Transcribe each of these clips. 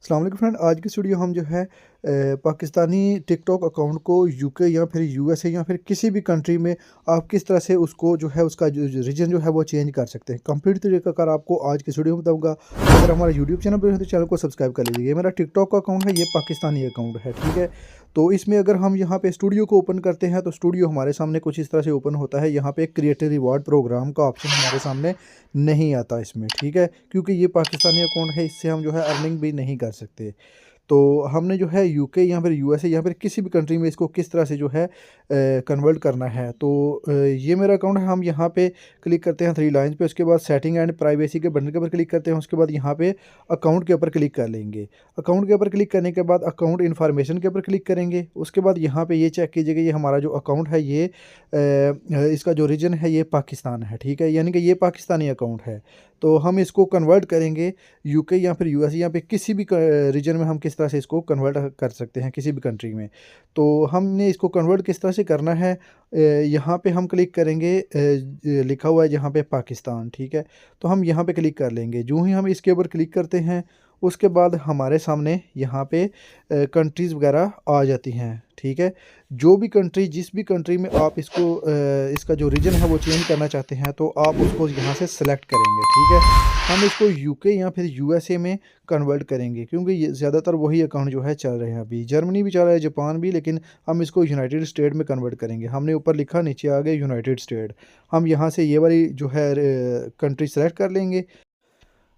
अस्सलाम वालेकुम फ्रेंड। आज की इस वीडियो हम जो है पाकिस्तानी टिकटॉक अकाउंट को यूके या फिर यूएसए या फिर किसी भी कंट्री में आप किस तरह से उसको जो है उसका जो रीजन जो है वो चेंज कर सकते हैं। कंप्लीट तरीक़ाकार आपको आज की इस वीडियो में बताऊंगा। अगर हमारा यूट्यूब चैनल पर है तो चैनल को सब्सक्राइब कर लीजिए। ये मेरा टिकटॉक का अकाउंट है, ये पाकिस्तानी अकाउंट है, ठीक है। तो इसमें अगर हम यहाँ पे स्टूडियो को ओपन करते हैं तो स्टूडियो हमारे सामने कुछ इस तरह से ओपन होता है। यहाँ पे क्रिएटर रिवार्ड प्रोग्राम का ऑप्शन हमारे सामने नहीं आता इसमें, ठीक है, क्योंकि ये पाकिस्तानी अकाउंट है, इससे हम जो है अर्निंग भी नहीं कर सकते। तो हमने जो है यूके या फिर यूएसए या फिर किसी भी कंट्री में इसको किस तरह से जो है कन्वर्ट करना है। तो ये मेरा अकाउंट है। हम यहाँ पे क्लिक करते हैं थ्री लाइंस पे, उसके बाद सेटिंग एंड प्राइवेसी के बटन के ऊपर क्लिक करते हैं। उसके बाद यहाँ पे अकाउंट के ऊपर क्लिक कर लेंगे। अकाउंट के ऊपर क्लिक करने के बाद अकाउंट इन्फॉर्मेशन के ऊपर क्लिक करेंगे। उसके बाद यहाँ पे ये चेक कीजिएगा, ये हमारा जो अकाउंट है ये इसका जो रीजन है ये पाकिस्तान है, ठीक है, यानी कि ये पाकिस्तानी अकाउंट है। तो हम इसको कन्वर्ट करेंगे यूके या फिर यूएसए या फिर किसी भी रीजन में हम किस तरह से इसको कन्वर्ट कर सकते हैं किसी भी कंट्री में। तो हमने इसको कन्वर्ट किस तरह से करना है, यहाँ पे हम क्लिक करेंगे, लिखा हुआ है यहाँ पे पाकिस्तान, ठीक है। तो हम यहाँ पे क्लिक कर लेंगे। जो ही हम इसके ऊपर क्लिक करते हैं उसके बाद हमारे सामने यहाँ पे कंट्रीज़ वगैरह आ जाती हैं, ठीक है। जो भी कंट्री, जिस भी कंट्री में आप इसको इसका जो रीजन है वो चेंज करना चाहते हैं तो आप उसको यहाँ से सेलेक्ट करेंगे, ठीक है। हम इसको यूके या फिर यूएसए में कन्वर्ट करेंगे क्योंकि ये ज़्यादातर वही अकाउंट जो है चल रहे हैं। अभी जर्मनी भी चल रहा है, जापान भी, लेकिन हम इसको यूनाइटेड स्टेट में कन्वर्ट करेंगे। हमने ऊपर लिखा, नीचे आ गए यूनाइटेड स्टेट। हम यहाँ से ये वाली जो है कंट्री सेलेक्ट कर लेंगे।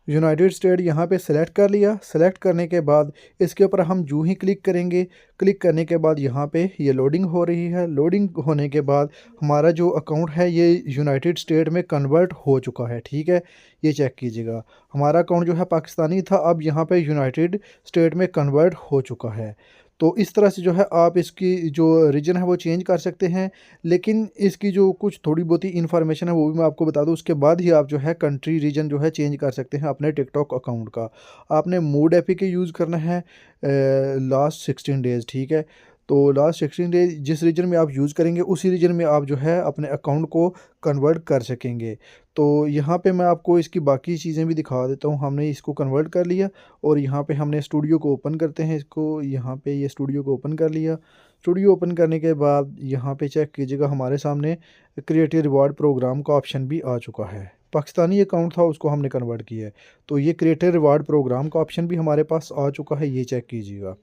यूनाइटेड स्टेट यहाँ पे सेलेक्ट कर लिया। सेलेक्ट करने के बाद इसके ऊपर हम जूँ ही क्लिक करेंगे। क्लिक करने के बाद यहाँ पे ये लोडिंग हो रही है। लोडिंग होने के बाद हमारा जो अकाउंट है ये यूनाइटेड स्टेट में कन्वर्ट हो चुका है, ठीक है। ये चेक कीजिएगा, हमारा अकाउंट जो है पाकिस्तानी था, अब यहाँ पे यूनाइटेड स्टेट में कन्वर्ट हो चुका है। तो इस तरह से जो है आप इसकी जो रीजन है वो चेंज कर सकते हैं। लेकिन इसकी जो कुछ थोड़ी बहुत ही इन्फॉर्मेशन है वो भी मैं आपको बता दूं, उसके बाद ही आप जो है कंट्री रीजन जो है चेंज कर सकते हैं अपने टिकटॉक अकाउंट का। आपने मोड एपीके यूज़ करना है लास्ट 16 डेज़, ठीक है। तो लास्ट 16 डेज जिस रीजन में आप यूज़ करेंगे उसी रीजन में आप जो है अपने अकाउंट को कन्वर्ट कर सकेंगे। तो यहाँ पे मैं आपको इसकी बाकी चीज़ें भी दिखा देता हूँ। हमने इसको कन्वर्ट कर लिया और यहाँ पे हमने स्टूडियो को ओपन करते हैं। इसको यहाँ पे ये स्टूडियो को ओपन कर लिया। स्टूडियो ओपन करने के बाद यहाँ पे चेक कीजिएगा, हमारे सामने क्रिएटिव रिवार्ड प्रोग्राम का ऑप्शन भी आ चुका है। पाकिस्तानी अकाउंट था, उसको हमने कन्वर्ट किया है। तो ये क्रिएटिव रिवार्ड प्रोग्राम का ऑप्शन भी हमारे पास आ चुका है, ये चेक कीजिएगा।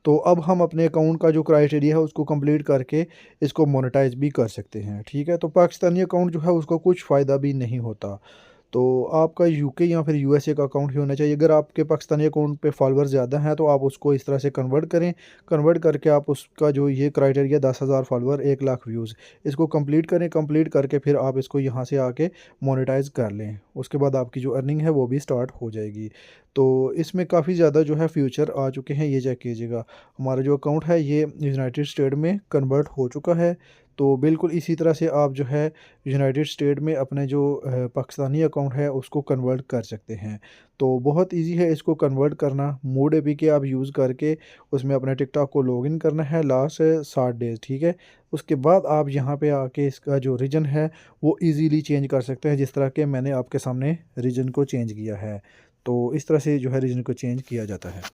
तो अब हम अपने अकाउंट का जो क्राइटेरिया है उसको कंप्लीट करके इसको मोनेटाइज भी कर सकते हैं, ठीक है। तो पाकिस्तानी अकाउंट जो है उसको कुछ फ़ायदा भी नहीं होता। तो आपका यूके या फिर यूएसए का अकाउंट ही होना चाहिए। अगर आपके पाकिस्तानी अकाउंट पे फॉलोअर ज़्यादा हैं तो आप उसको इस तरह से कन्वर्ट करें। कन्वर्ट करके आप उसका जो ये क्राइटेरिया 10,000 फॉलोअर 1 लाख व्यूज़, इसको कंप्लीट करें। कंप्लीट करके फिर आप इसको यहाँ से आके मोनेटाइज कर लें। उसके बाद आपकी जो अर्निंग है वो भी स्टार्ट हो जाएगी। तो इसमें काफ़ी ज़्यादा जो है फ्यूचर आ चुके हैं, ये चेक कीजिएगा। हमारा जो अकाउंट है ये यूनाइटेड स्टेट में कन्वर्ट हो चुका है। तो बिल्कुल इसी तरह से आप जो है यूनाइटेड स्टेट में अपने जो पाकिस्तानी अकाउंट है उसको कन्वर्ट कर सकते हैं। तो बहुत इजी है इसको कन्वर्ट करना। मोड एपीके आप यूज़ करके उसमें अपने टिकटॉक को लॉगिन करना है लास्ट 60 डेज़, ठीक है। उसके बाद आप यहाँ पे आके इसका जो रीजन है वो इजीली चेंज कर सकते हैं, जिस तरह के मैंने आपके सामने रीजन को चेंज किया है। तो इस तरह से जो है रीजन को चेंज किया जाता है।